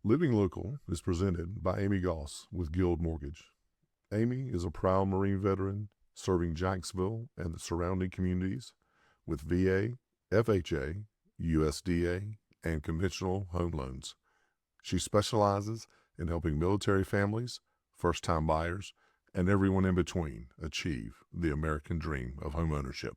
Living Local is presented by Amy Goss with Guild Mortgage. Amy is a proud Marine veteran serving Jacksonville and the surrounding communities with VA, FHA, USDA, and conventional home loans. She specializes in helping military families, first-time buyers, and everyone in between achieve the American dream of homeownership.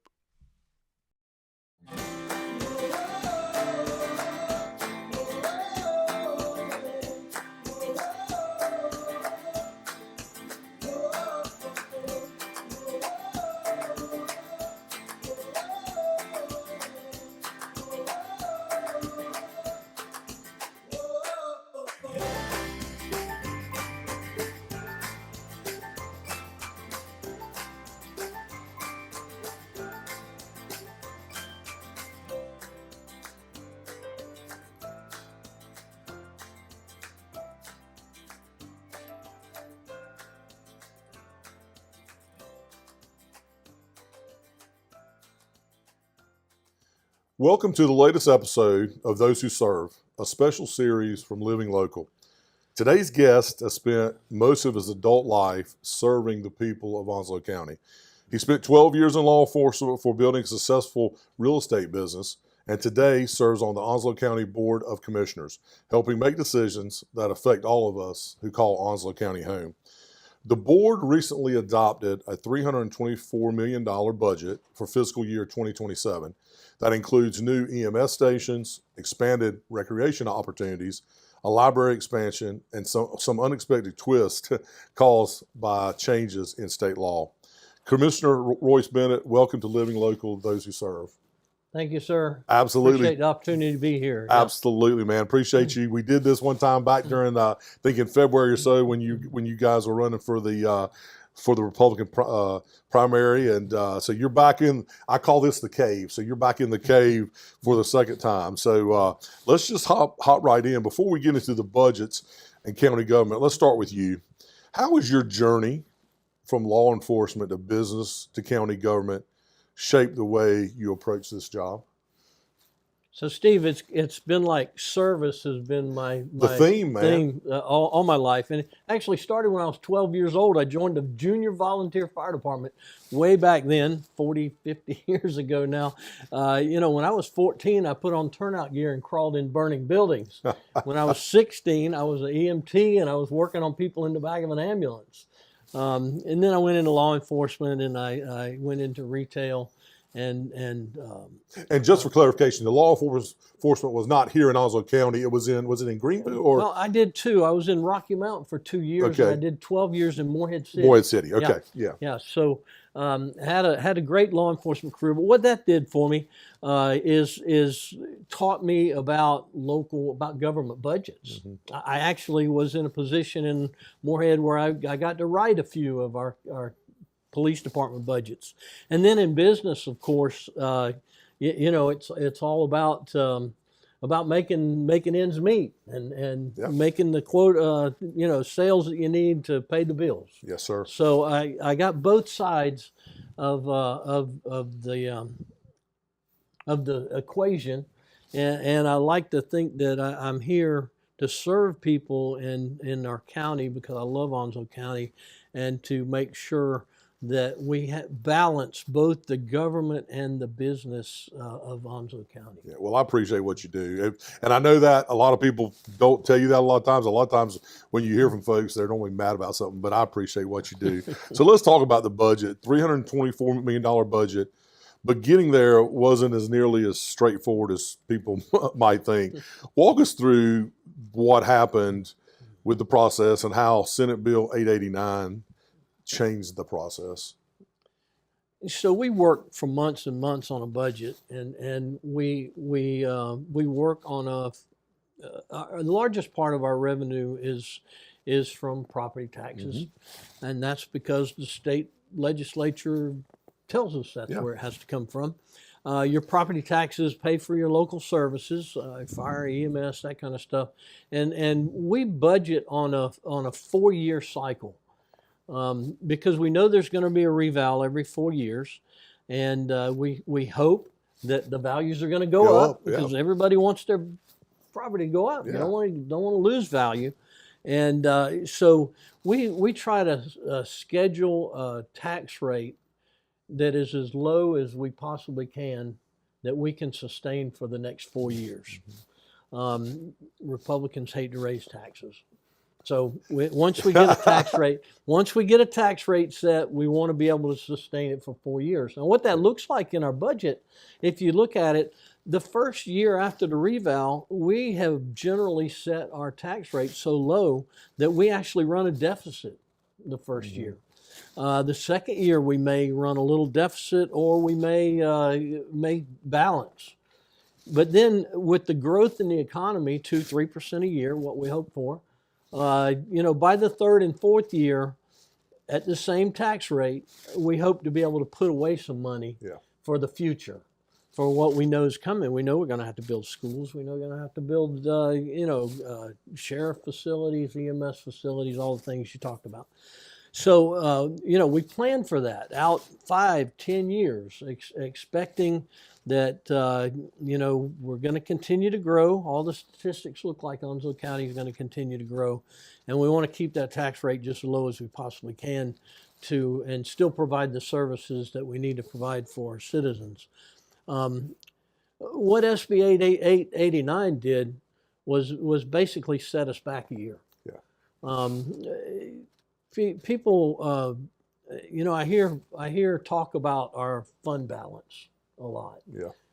Welcome to the latest episode of Those Who Serve, a special series from Living Local. Today's guest has spent most of his adult life serving the people of Onslow County. He spent 12 years in law enforcement before building a successful real estate business, and today serves on the Onslow County Board of Commissioners, helping make decisions that affect all of us who call Onslow County home. The board recently adopted a $324 million budget for fiscal year 2027 that includes new EMS stations, expanded recreation opportunities, a library expansion, and some unexpected twists caused by changes in state law. Commissioner Royce Bennett, welcome to Living Local, Those Who Serve. Thank you, sir. Absolutely. Appreciate the opportunity to be here. Absolutely, man. Appreciate you. We did this one time back during, I think in February or so, when you guys were running for the Republican primary, and so you're back in. I call this the cave. So you're back in the cave for the second time. So let's just hop right in. Before we get into the budgets and county government, let's start with you. How was your journey from law enforcement to business to county government shape the way you approach this job? So, Steve, it's been like service has been my theme, man. All my life. And it actually started when I was 12 years old. I joined the junior volunteer fire department way back then, 40, 50 years ago now. When I was 14, I put on turnout gear and crawled in burning buildings. When I was 16, I was an EMT, and I was working on people in the back of an ambulance. And then I went into law enforcement, and I went into retail. And just for clarification, the law enforcement was not here in Onslow County. Was it in Greenville? Or? Well, I did too. I was in Rocky Mountain for 2 years. Okay. And I did 12 years in Morehead City. Morehead City. Okay. Yeah. So had a great law enforcement career. But what that did for me is taught me about government budgets. Mm-hmm. I actually was in a position in Morehead where I got to write a few of our police department budgets. And then in business, of course, it's all about making ends meet and making the quote, sales that you need to pay the bills. Yes, sir. So I got both sides of the equation, and I like to think that I'm here to serve people in our county because I love Onslow County, and to make sure that we balance both the government and the business of Onslow County. Yeah, well, I appreciate what you do. And I know that a lot of people don't tell you that a lot of times. A lot of times when you hear from folks, they're normally mad about something, but I appreciate what you do. So let's talk about the budget, $324 million budget. But getting there wasn't as nearly as straightforward as people might think. Walk us through what happened with the process and how Senate Bill 889 changed the process. So we work for months and months on a budget, and we work on the largest part of our revenue is from property taxes, mm-hmm. and that's because the state legislature tells us that's where it has to come from. Your property taxes pay for your local services, fire, EMS, that kind of stuff, and we budget on a 4-year cycle. Because we know there's going to be a reval every 4 years, and we hope that the values are going to go up because everybody wants their property to go up. You Yeah. don't want to lose value. And so we try to schedule a tax rate that is as low as we possibly can, that we can sustain for the next 4 years. Republicans hate to raise taxes. So once we get a tax rate, set, we want to be able to sustain it for 4 years. Now, what that looks like in our budget, if you look at it, the first year after the reval, we have generally set our tax rate so low that we actually run a deficit the first year. The second year, we may run a little deficit, or we may balance. But then, with the growth in the economy, 2-3% a year, what we hope for, by the third and fourth year, at the same tax rate, we hope to be able to put away some money for the future, for what we know is coming. We know we're going to have to build schools. We know we're going to have to build, sheriff facilities, EMS facilities, all the things you talked about. So, we plan for that out 5-10 years, expecting that, we're going to continue to grow. All the statistics look like Onslow County is going to continue to grow. And we want to keep that tax rate just as low as we possibly can and still provide the services that we need to provide for our citizens. What SB 889 did was basically set us back a year. People, I hear talk about our fund balance a lot.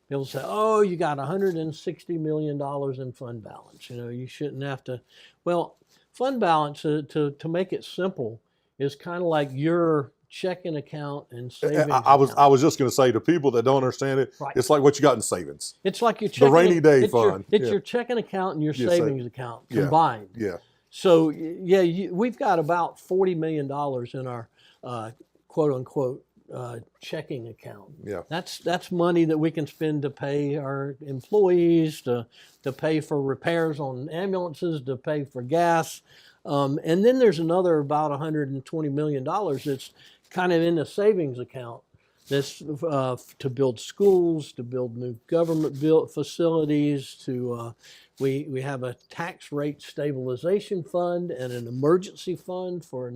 People say, "Oh, you got $160 million in fund balance. You shouldn't have to." Well, fund balance, to make it simple, is kind of like your checking account and savings I was account. just going to say, to people that don't understand it, it's like what you got in savings. It's like your the rainy day fund. It's your checking account and your savings account combined. So we've got about $40 million in our quote unquote checking account. That's money that we can spend to pay our employees, to pay for repairs on ambulances, to pay for gas. And then there's another about $120 million that's kind of in the savings account. That's to build schools, to build new government built facilities, we have a tax rate stabilization fund and an emergency fund for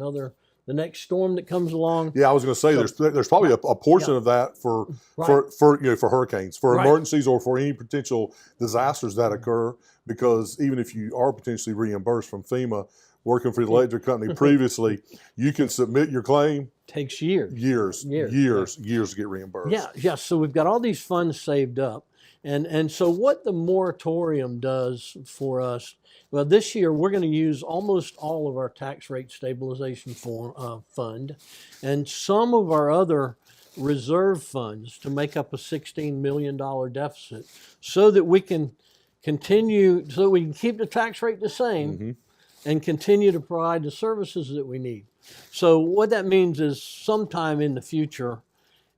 the next storm that comes along. I was going to say, there's probably a portion of that for hurricanes, for emergencies, or for any potential disasters that occur. Because even if you are potentially reimbursed from FEMA, working for the electric company previously, you can submit your claim. Takes years to get reimbursed. So we've got all these funds saved up. And so what the moratorium does for us, well, this year we're going to use almost all of our tax rate stabilization fund and some of our other reserve funds to make up a $16 million deficit, so that we can keep the tax rate the same and continue to provide the services that we need. So what that means is, sometime in the future,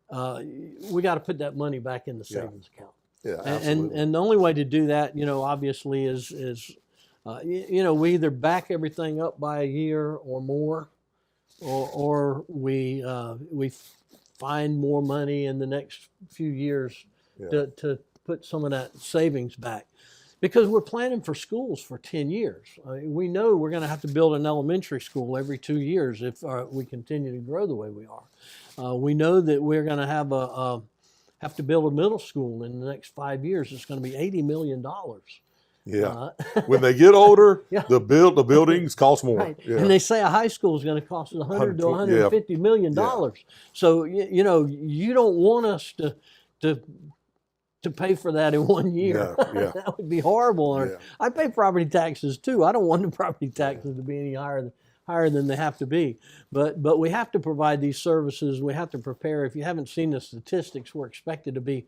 we got to put that money back in the savings account. And the only way to do that, obviously, is we either back everything up by a year or more, or we find more money in the next few years to put some of that savings back. Because we're planning for schools for 10 years. We know we're going to have to build an elementary school every 2 years if we continue to grow the way we are. We know that we're going to have to build a middle school in the next 5 years. It's going to be $80 million. When they get older, the buildings cost more. And they say a high school is going to cost us $100 to $150 million. So you don't want us to pay for that in 1 year. That would be horrible. I pay property taxes too. I don't want the property taxes to be any higher than they have to be. But we have to provide these services. We have to prepare. If you haven't seen the statistics, we're expected to be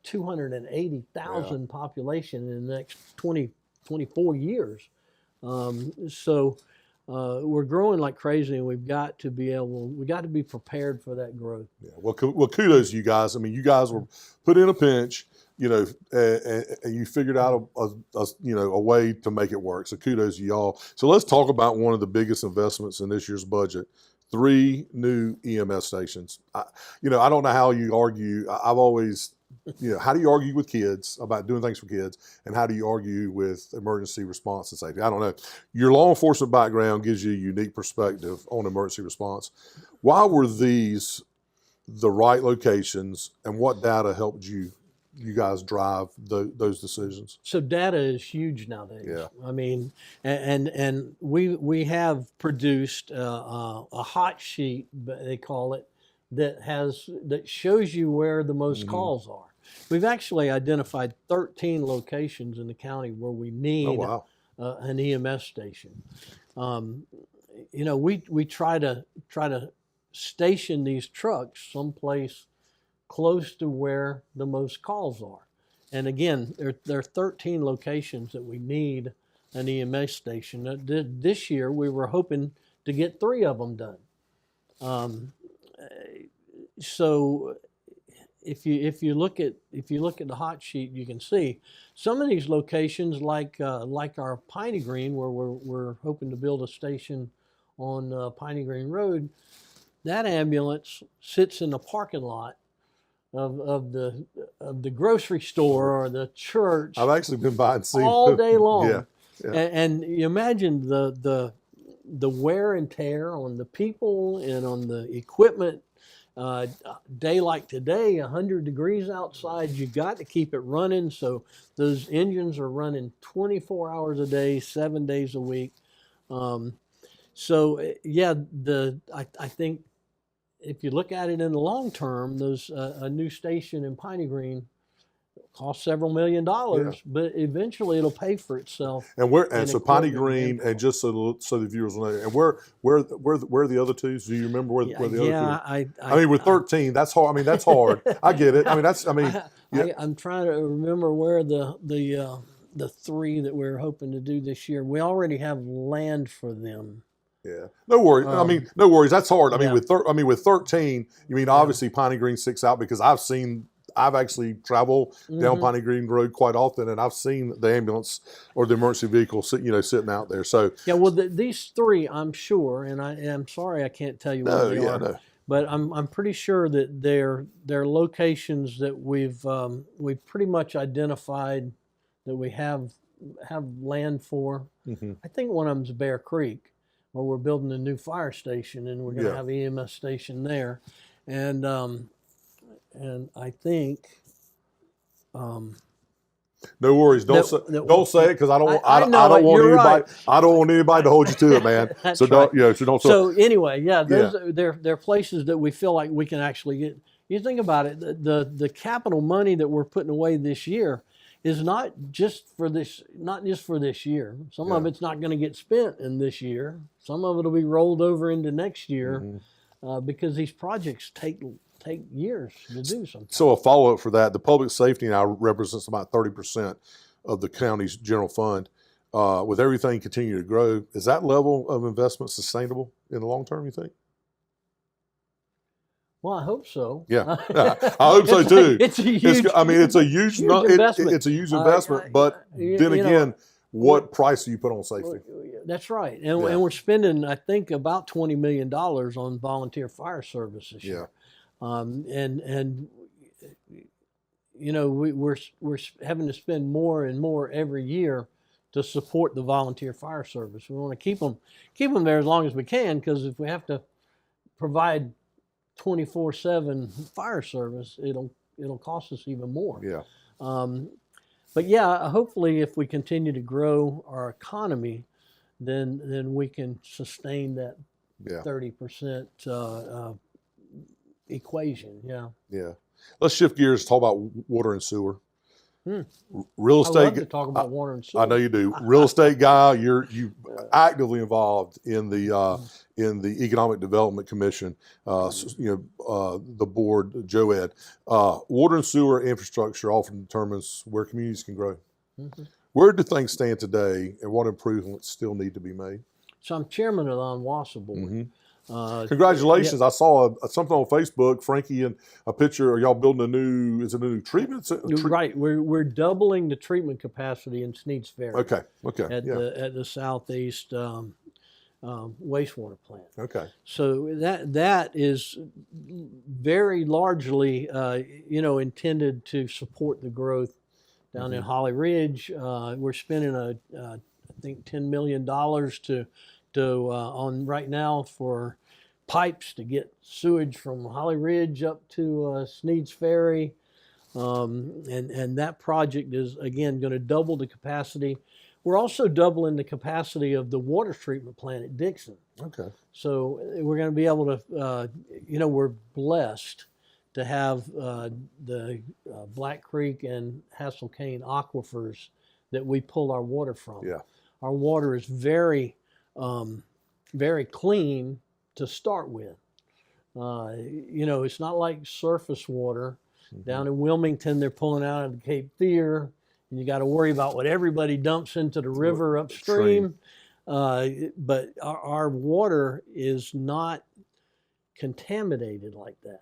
280,000 population in the next 24 years. So we're growing like crazy, and we got to be prepared for that growth. Well, kudos to you guys. I mean, you guys were put in a pinch, and you figured out a way to make it work. So kudos to y'all. So let's talk about one of the biggest investments in this year's budget: 3 new EMS stations. I don't know how you argue. I've always how do you argue with kids about doing things for kids, and how do you argue with emergency response and safety? I don't know. Your law enforcement background gives you a unique perspective on emergency response. Why were these the right locations, and what data helped you guys drive those decisions? So data is huge nowadays. Yeah. I mean, and we have produced a hot sheet, they call it, that shows you where the most calls are. We've actually identified 13 locations in the county where we need an EMS station. We try to station these trucks someplace close to where the most calls are. And again, there are 13 locations that we need an EMS station. This year, we were hoping to get 3 of them done. So if you look at the hot sheet, you can see some of these locations, like our Piney Green, where we're hoping to build a station on Piney Green Road. That ambulance sits in the parking lot of the grocery store or the church. I've actually been by and seen all day long. Yeah. And you imagine the wear and tear on the people and on the equipment. Day like today, 100 degrees outside, you got to keep it running. So those engines are running 24 hours a day, 7 days a week. I think if you look at it in the long term, those a new station in Piney Green costs several $1 million, but eventually it'll pay for itself. And so Piney Green, and just so the viewers know, and where are the other two? Do you remember where the other two are? I mean, with 13, that's hard. I mean, that's hard. I get it. I mean, I'm trying to remember where the 3 that we're hoping to do this year. We already have land for them. Yeah, no worries. No worries. That's hard. I mean, with 13, you mean obviously Piney Green sticks out because I've actually traveled down Piney Green Road quite often, and I've seen the ambulance or the emergency vehicle sitting out there. So these 3, I'm sure, and I'm sorry I can't tell you where they are. No. But I'm pretty sure that they're locations that we've pretty much identified that we have land for. I think one of them's Bear Creek, where we're building a new fire station, and we're going to have an EMS station there, and I think. No worries. Don't say it, because I don't want anybody to hold you to it, man. So don't. So anyway, they're places that we feel like we can actually get. You think about it, the capital money that we're putting away this year is not just for this year. Some of it's not going to get spent in this year. Some of it will be rolled over into next year, because these projects take years to do something. So a follow-up for that, the public safety now represents about 30% of the county's general fund. With everything continuing to grow, is that level of investment sustainable in the long term, you think? Well, I hope so. Yeah, I hope so too. It's a huge. It's a huge investment. It's a huge investment, but then again, what price do you put on safety? That's right, and we're spending, I think, about $20 million on volunteer fire service this year. We're having to spend more and more every year to support the volunteer fire service. We want to keep them there as long as we can, because if we have to provide 24/7 fire service, it'll cost us even more. But hopefully if we continue to grow our economy, then we can sustain that 30% equation. Yeah. Let's shift gears and talk about water and sewer. Real estate. I love to talk about water and sewer. I know you do. Real estate guy, you actively involved in the Economic Development Commission. The board, Joe Ed. Water and sewer infrastructure often determines where communities can grow. Where do things stand today, and what improvements still need to be made? So I'm chairman of the OnWASA board. Congratulations! I saw something on Facebook, Frankie, and a picture. Are y'all building a new treatment? Right, we're doubling the treatment capacity in Sneads Ferry. Okay. At the southeast wastewater plant. Okay. So that is very largely, intended to support the growth down in Holly Ridge. We're spending I think $10 million on right now for pipes to get sewage from Holly Ridge up to Sneed's Ferry. And that project is, again, going to double the capacity. We're also doubling the capacity of the water treatment plant at Dixon. Okay. So we're going to be able to, we're blessed to have the Black Creek and Hassel Cane aquifers that we pull our water from. Yeah. Our water is very, very clean to start with. It's not like surface water. Down in Wilmington, they're pulling out of the Cape Fear, and you got to worry about what everybody dumps into the river upstream. But our water is not contaminated like that.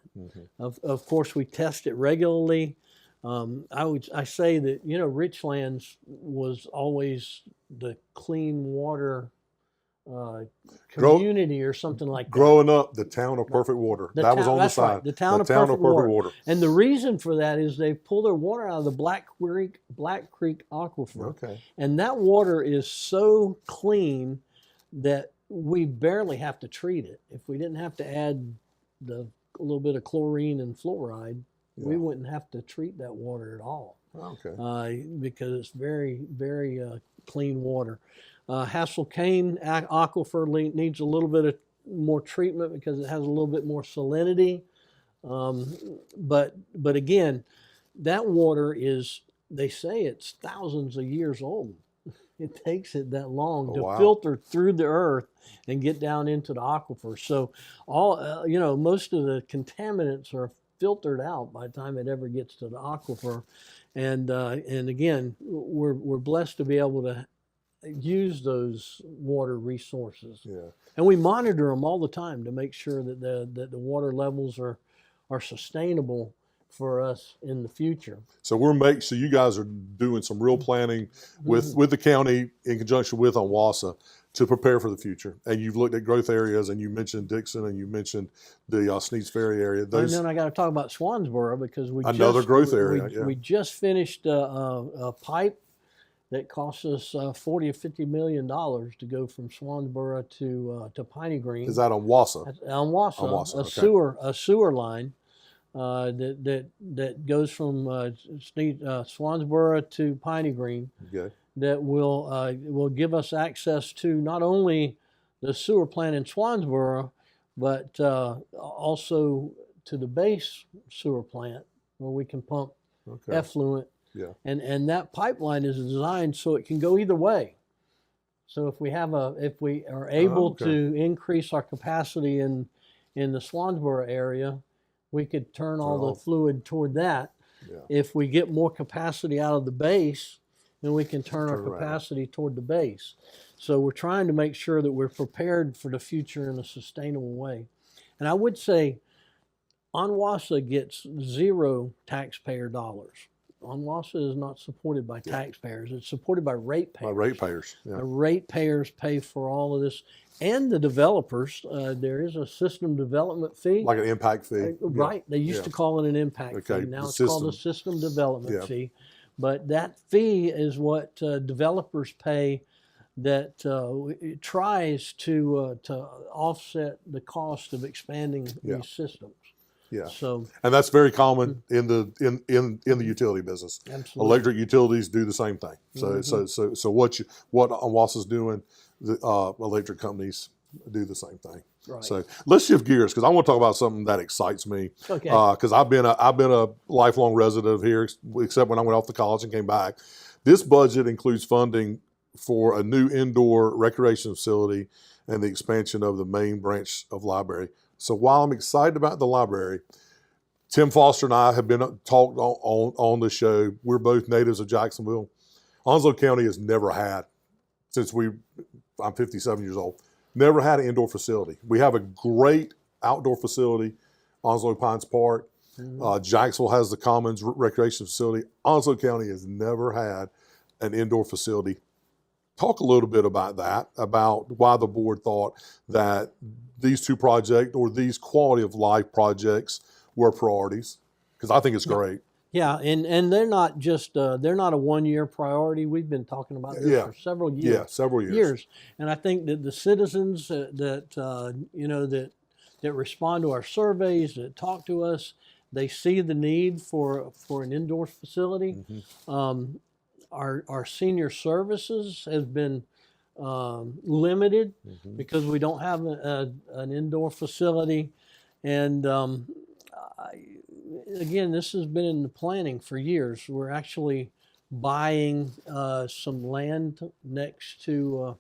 Of course, we test it regularly. I say that Richlands was always the clean water community or something like that. Growing up, the town of perfect water. That was on the side. Right, the town of perfect water. And the reason for that is they pull their water out of the Black Creek aquifer. Okay. And that water is so clean that we barely have to treat it. If we didn't have to add a little bit of chlorine and fluoride, we wouldn't have to treat that water at all. Okay. Because it's very, very clean water. Hassel Cane aquifer needs a little bit of more treatment because it has a little bit more salinity. But again, that water is, they say it's thousands of years old. It takes it that long to filter through the earth and get down into the aquifer. So most of the contaminants are filtered out by the time it ever gets to the aquifer. And again, we're blessed to be able to use those water resources. Yeah. And we monitor them all the time to make sure that the water levels are sustainable for us in the future. So so you guys are doing some real planning with the county in conjunction with OnWASA to prepare for the future. And you've looked at growth areas, and you mentioned Dixon, and you mentioned the Sneed's Ferry area. And then I got to talk about Swansboro because growth area. We just finished a pipe that cost us $40 or $50 million to go from Swansboro to Piney Green. Is that OnWASA? OnWASA, a sewer line that goes from Swansboro to Piney Green. Okay. That will give us access to not only the sewer plant in Swansboro, but also to the base sewer plant where we can pump effluent. Yeah. And that pipeline is designed so it can go either way. So if we are able to increase our capacity in the Swansboro area, we could turn all the fluid toward that. Yeah. If we get more capacity out of the base, then we can turn our capacity toward the base. So we're trying to make sure that we're prepared for the future in a sustainable way. And I would say OnWASA gets zero taxpayer dollars. OnWASA is not supported by taxpayers. It's supported by ratepayers. By ratepayers, yeah. The ratepayers pay for all of this. And the developers, there is a system development fee. Like an impact fee. Right. They used to call it an impact fee. Now it's called a system development fee. But that fee is what developers pay that it tries to offset the cost of expanding these systems. Yeah. So, and that's very common in the utility business. Absolutely. Electric utilities do the same thing. So what OnWASA's doing, the electric companies do the same thing. Right. So let's shift gears because I want to talk about something that excites me. Okay. Because I've been a lifelong resident of here, except when I went off to college and came back. This budget includes funding for a new indoor recreation facility and the expansion of the main branch of library. So while I'm excited about the library, Tim Foster and I have been talked on the show. We're both natives of Jacksonville. Onslow County has never had, I'm 57 years old, never had an indoor facility. We have a great outdoor facility, Onslow Pines Park. Jacksonville has the Commons Recreation Facility. Onslow County has never had an indoor facility talk a little bit about that, about why the board thought that these two projects or these quality of life projects were priorities, because I think it's great. Yeah, and they're not just they're not a 1-year priority. We've been talking about this Yeah. for several years. Yeah, several years. And I think that the citizens that you know that respond to our surveys, that talk to us, they see the need for an indoor facility. Mm-hmm. Our senior services has been limited Mm-hmm. because we don't have an indoor facility, and again, this has been in the planning for years. We're actually buying some land next to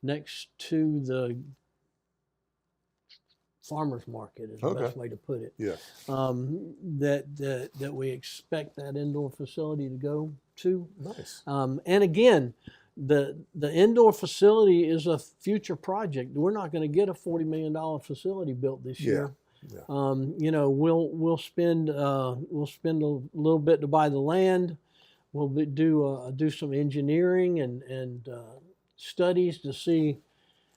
the farmers market is the best way to put it. Yeah. That we expect that indoor facility to go to. Nice. And again, the indoor facility is a future project. We're not going to get a $40 million facility built this year. Yeah. You know, we'll spend a little bit to buy the land. We'll do some engineering and studies to see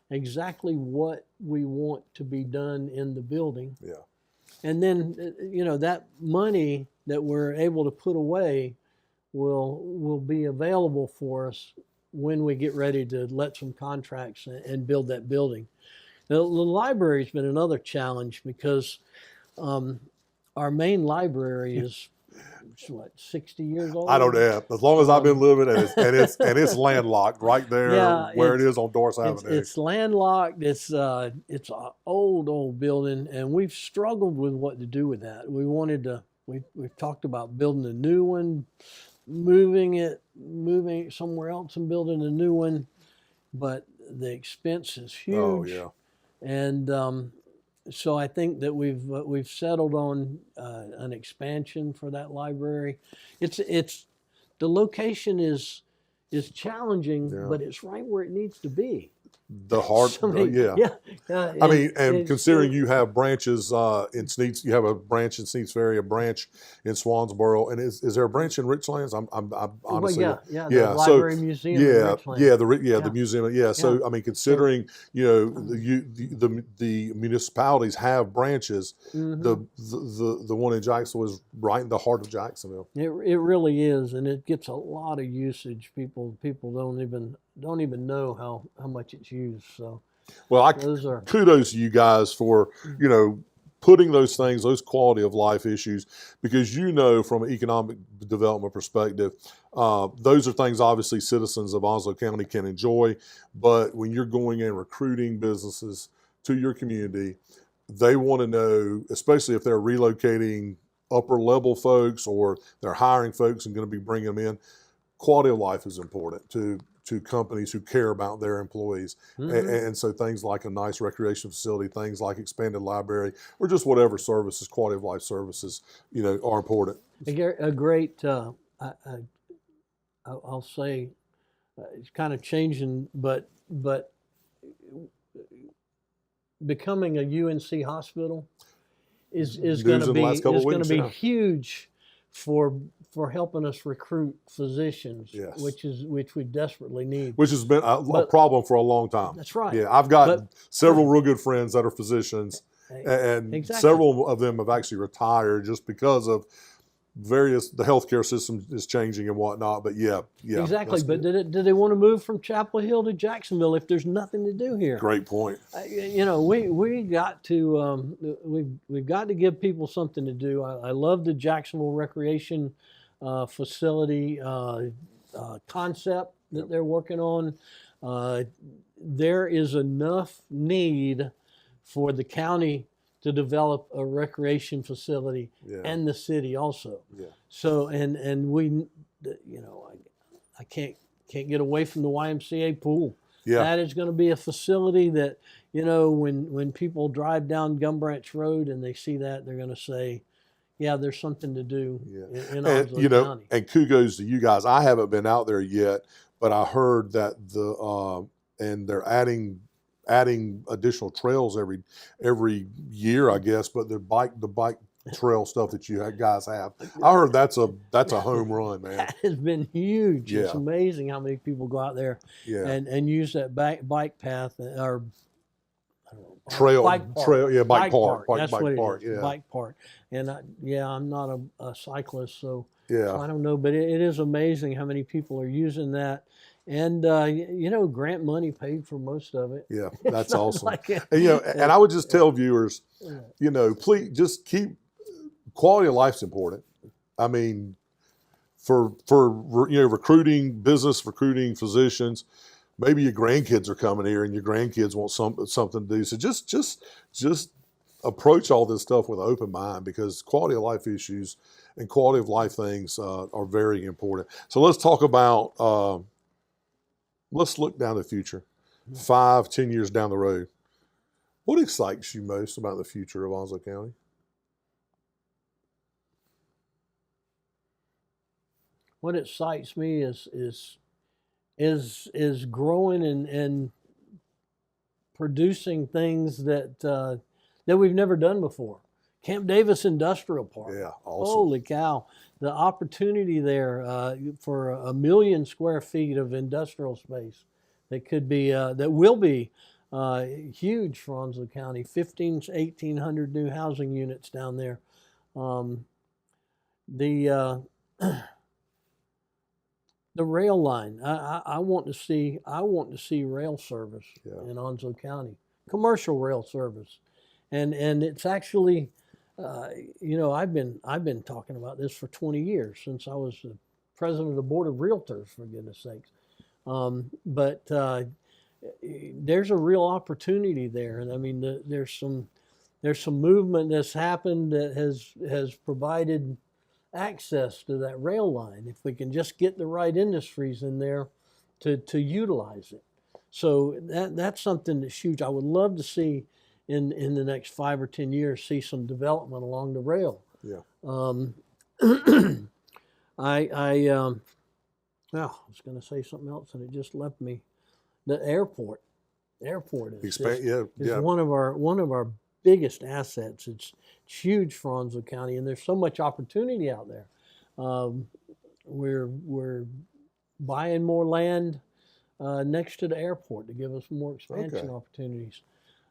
exactly what we want to be done in the building. Yeah. And then you know, that money that we're able to put away will be available for us when we get ready to let some contracts and build that building. The library's been another challenge because our main library is what, 60 years old? I don't know. As long as I've been living, and it's landlocked right there where it is on Doris Avenue. It's landlocked. It's an old building, and we've struggled with what to do with that. We've talked about building a new one, moving it somewhere else and building a new one, but the expense is huge. Oh yeah. And so I think that we've settled on an expansion for that library. It's the location is challenging, but it's right where it needs to be. The heart, I mean, and considering you have branches in Sneeds, you have a branch in Sneeds Ferry, a branch in Swansboro, and is there a branch in Richlands? I'm honestly, the library museum. In Richlands. The museum. So I mean, considering you know the municipalities have branches, the one in Jacksonville is right in the heart of Jacksonville. It really is, and it gets a lot of usage. People don't even know how much it's used. So, well, kudos to you guys for putting those things, those quality of life issues, because from an economic development perspective, those are things obviously citizens of Onslow County can enjoy. But when you're going and recruiting businesses to your community, they want to know, especially if they're relocating upper level folks or they're hiring folks and going to be bringing them in, quality of life is important to companies who care about their employees. And so things like a nice recreation facility, things like expanded library, or just whatever services, quality of life services, are important. A great, I'll say, it's kind of changing, but becoming a UNC hospital is going to be huge for helping us recruit physicians, which we desperately need. Which has been a problem for a long time. That's right. Yeah, I've got several real good friends that are physicians, and several of them have actually retired just because of the healthcare system is changing and whatnot. But yeah. Exactly. But did they want to move from Chapel Hill to Jacksonville if there's nothing to do here? Great point. We've got to give people something to do. I love the Jacksonville recreation facility concept that they're working on. There is enough need for the county to develop a recreation facility and the city also. Yeah. So and we, I can't get away from the YMCA pool. Yeah. That is going to be a facility that when people drive down Gum Branch Road and they see that, they're going to say, yeah, there's something to do in Onslow County. And kudos to you guys. I haven't been out there yet, but I heard that and they're adding additional trails every year, I guess. But the bike trail stuff that you guys have. I heard that's a home run, man. That has been huge. It's Yeah. amazing how many people go out there Yeah. and use that bike path or I don't know, Trail, bike park. bike park. That's what it is. Yeah. Bike park. And I'm not a cyclist, so Yeah. I don't know, but it is amazing how many people are using that. And grant money paid for most of it. Yeah, It's that's not awesome. like And I would just tell viewers, please just keep quality of life's important. I mean, for recruiting physicians, maybe your grandkids are coming here and your grandkids want something to do. So just approach all this stuff with an open mind, because quality of life issues and quality of life things are very important. So let's talk about, let's look down the future, 5-10 years down the road. What excites you most about the future of Onslow County? What excites me is growing and producing things that we've never done before. Camp Davis Industrial Park. Yeah, awesome. Holy cow. The opportunity there for 1 million square feet of industrial space that will be huge for Onslow County. 1,500 to 1,800 new housing units down there. The rail line. I want to see rail service in Onslow County, commercial rail service, and it's actually, I've been talking about this for 20 years, since I was the president of the board of realtors, for goodness sakes. But there's a real opportunity there, and I mean there's some movement that's happened that has provided access to that rail line, if we can just get the right industries in there to utilize it. So that's something that's huge. I would love to see in the next 5 or 10 years see some development along the rail. Yeah. I was going to say something else and it just left me. The airport is one of our biggest assets. It's huge for Onslow County, and there's so much opportunity out there. We're buying more land next to the airport to give us more expansion opportunities.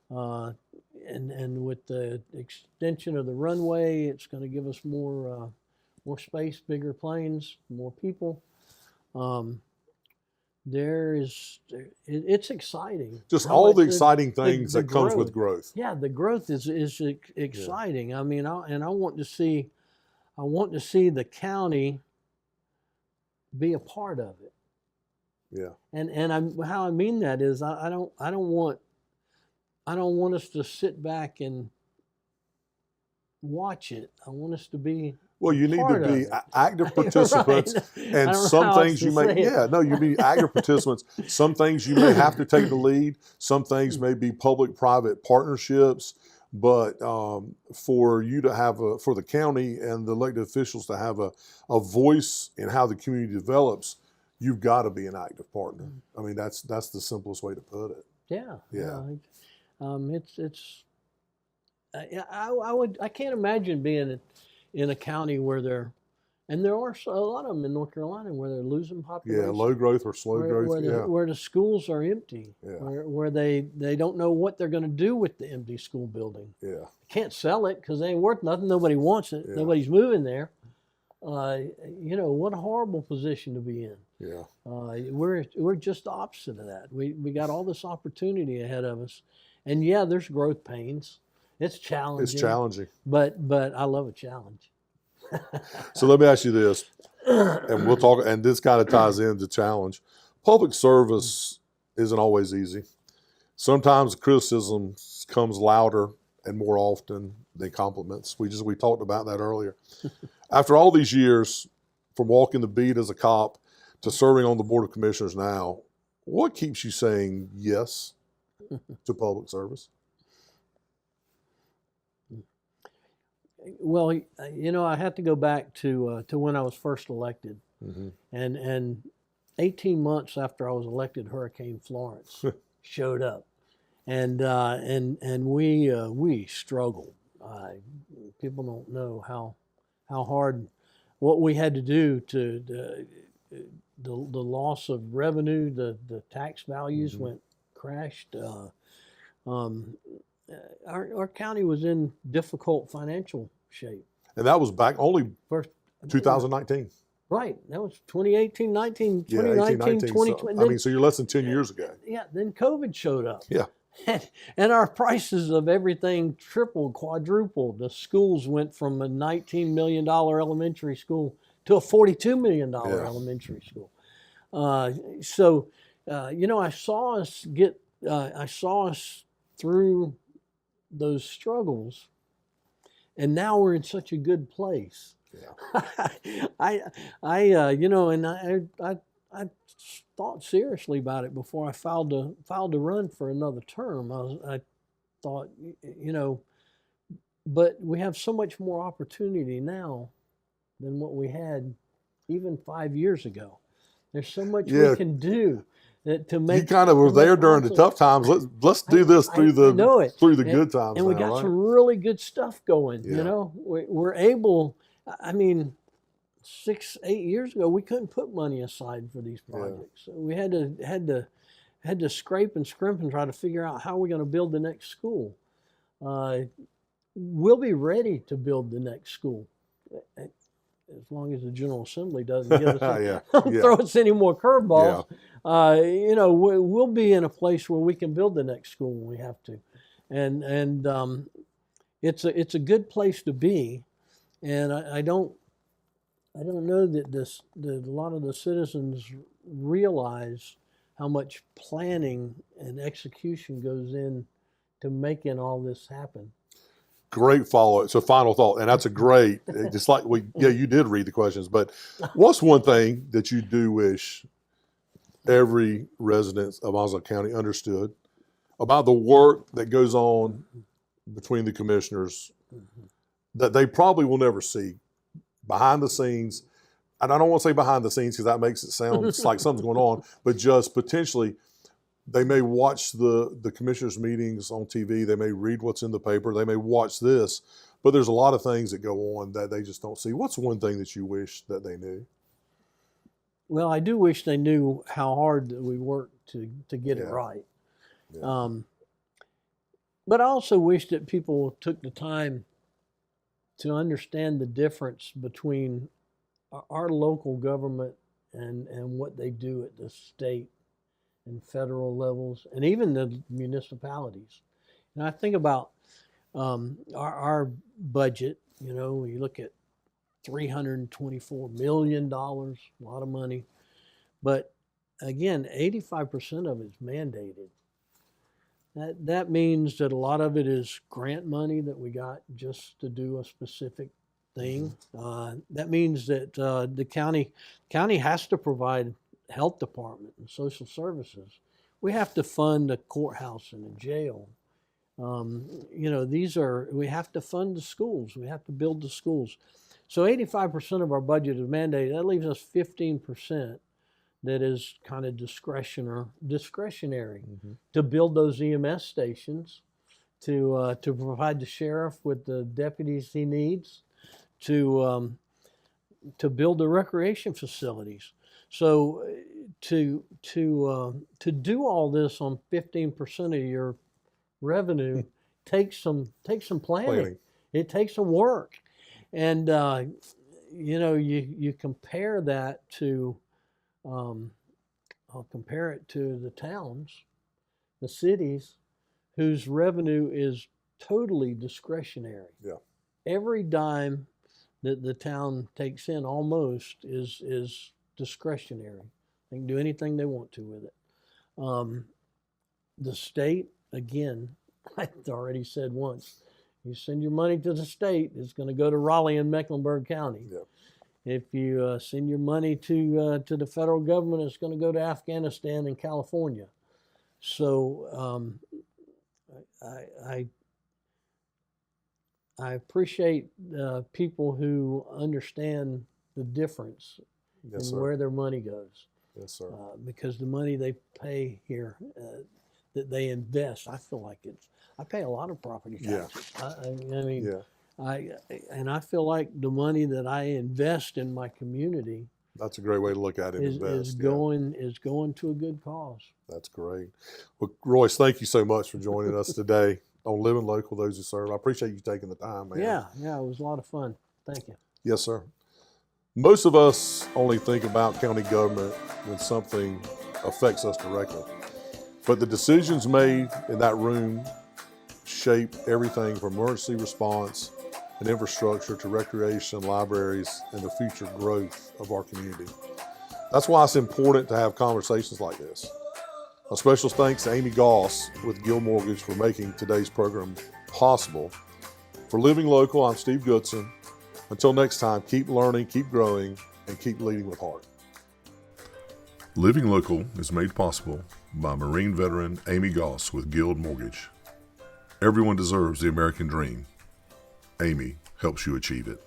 And with the extension of the runway, it's going to give us more space, bigger planes, more people. It's exciting. Just all the exciting things that comes with growth. Yeah, the growth is exciting. Yeah. I mean, I want to see the county be a part of it. Yeah. And how I mean that is I don't want us to sit back and watch it. I want us to be. Well, you need to be active participants, right. And some things you may, you be active participants. Some things you may have to take the lead. Some things may be public-private partnerships. But for you to have for the county and the elected officials to have a voice in how the community develops, you've got to be an active partner. I mean, that's the simplest way to put it. Yeah. Yeah. I can't imagine being in a county where there are a lot of them in North Carolina where they're losing population. Yeah, low growth or slow growth. Where the schools are empty. Yeah. Where they don't know what they're going to do with the empty school building. Yeah. Can't sell it because they ain't worth nothing. Nobody wants it. Yeah. Nobody's moving there. What a horrible position to be in. Yeah. We're just the opposite of that. We got all this opportunity ahead of us, and there's growth pains. It's challenging. It's challenging. But I love a challenge. So let me ask you this, and we'll talk, and this kind of ties into challenge. Public service isn't always easy. Sometimes criticism comes louder and more often than compliments. We talked about that earlier. After all these years, from walking the beat as a cop to serving on the Board of Commissioners now, what keeps you saying yes to public service? Well, I have to go back to when I was first elected, and 18 months after I was elected, Hurricane Florence showed up, and we struggled. people don't know how hard what we had to do to the loss of revenue, the tax values crashed. Our county was in difficult financial shape. And that was back only First, 2019. right. That was 2018, 19, Yeah, 2019, 19. 2020. So, I mean, so you're less than 10 years ago. Yeah, then COVID showed up. Yeah. And our prices of everything tripled, quadrupled. The schools went from a $19 million elementary school to a $42 million elementary school. So, I saw us through those struggles, and now we're in such a good place. Yeah. I thought seriously about it before I filed to run for another term. I thought, but we have so much more opportunity now than what we had even 5 years ago. There's so much we can do to make. You kind of were there during the tough times. Let's do this through the good times. And we got some really good stuff going. Yeah. We're able. I mean, 6-8 years ago, we couldn't put money aside for these projects. Yeah. We had to scrape and scrimp and try to figure out how we're going to build the next school. We'll be ready to build the next school, as long as the General Assembly doesn't give us throw us any more curveballs. Yeah. We'll be in a place where we can build the next school when we have to, and it's a good place to be, and I don't know that a lot of the citizens realize how much planning and execution goes in to making all this happen. Great follow-up. So final thought, and that's a great, just like you did read the questions, but what's one thing that you do wish every resident of Onslow County understood about the work that goes on between the commissioners that they probably will never see behind the scenes? And I don't want to say behind the scenes because that makes it sound like something's going on, but just potentially they may watch the commissioners' meetings on TV. They may read what's in the paper. They may watch this, but there's a lot of things that go on that they just don't see. What's one thing that you wish that they knew? Well, I do wish they knew how hard that we worked to get it right. Yeah. But I also wish that people took the time to understand the difference between our local government and what they do at the state and federal levels, and even the municipalities. And I think about our budget. You look at $324 million, a lot of money, but again, 85% of it is mandated. That means that a lot of it is grant money that we got just to do a specific thing. That means that the county has to provide health department and social services. We have to fund a courthouse and a jail. We have to fund the schools. We have to build the schools. So 85% of our budget is mandated. That leaves us 15% that is kind of discretionary to build those EMS stations, to provide the sheriff with the deputies he needs, to build the recreation facilities. So to do all this on 15% of your revenue takes some planning. It takes some work, and you compare that to I'll compare it to the towns, the cities, whose revenue is totally discretionary. Yeah. Every dime that the town takes in almost is discretionary. They can do anything they want to with it. The state, again, I already said once, you send your money to the state, it's going to go to Raleigh and Mecklenburg County. Yep. If you send your money to the federal government, it's going to go to Afghanistan and California. So I appreciate people who understand the difference in where their money goes. Yes, sir. Because the money they pay here, that they invest, I feel like I pay a lot of property taxes. I mean, I feel like the money that I invest in my community That's a great way to look at it. is Invest. going to a good cause. That's great. Well, Royce, thank you so much for joining us today on Living Local, Those Who Serve. I appreciate you taking the time, man. Yeah, it was a lot of fun. Thank you. Yes, sir. Most of us only think about county government when something affects us directly. But the decisions made in that room shape everything from emergency response and infrastructure to recreation, libraries, and the future growth of our community. That's why it's important to have conversations like this. A special thanks to Amy Goss with Guild Mortgage for making today's program possible. For Living Local, I'm Steve Goodson. Until next time, keep learning, keep growing, and keep leading with heart. Living Local is made possible by Marine veteran Amy Goss with Guild Mortgage. Everyone deserves the American dream. Amy helps you achieve it.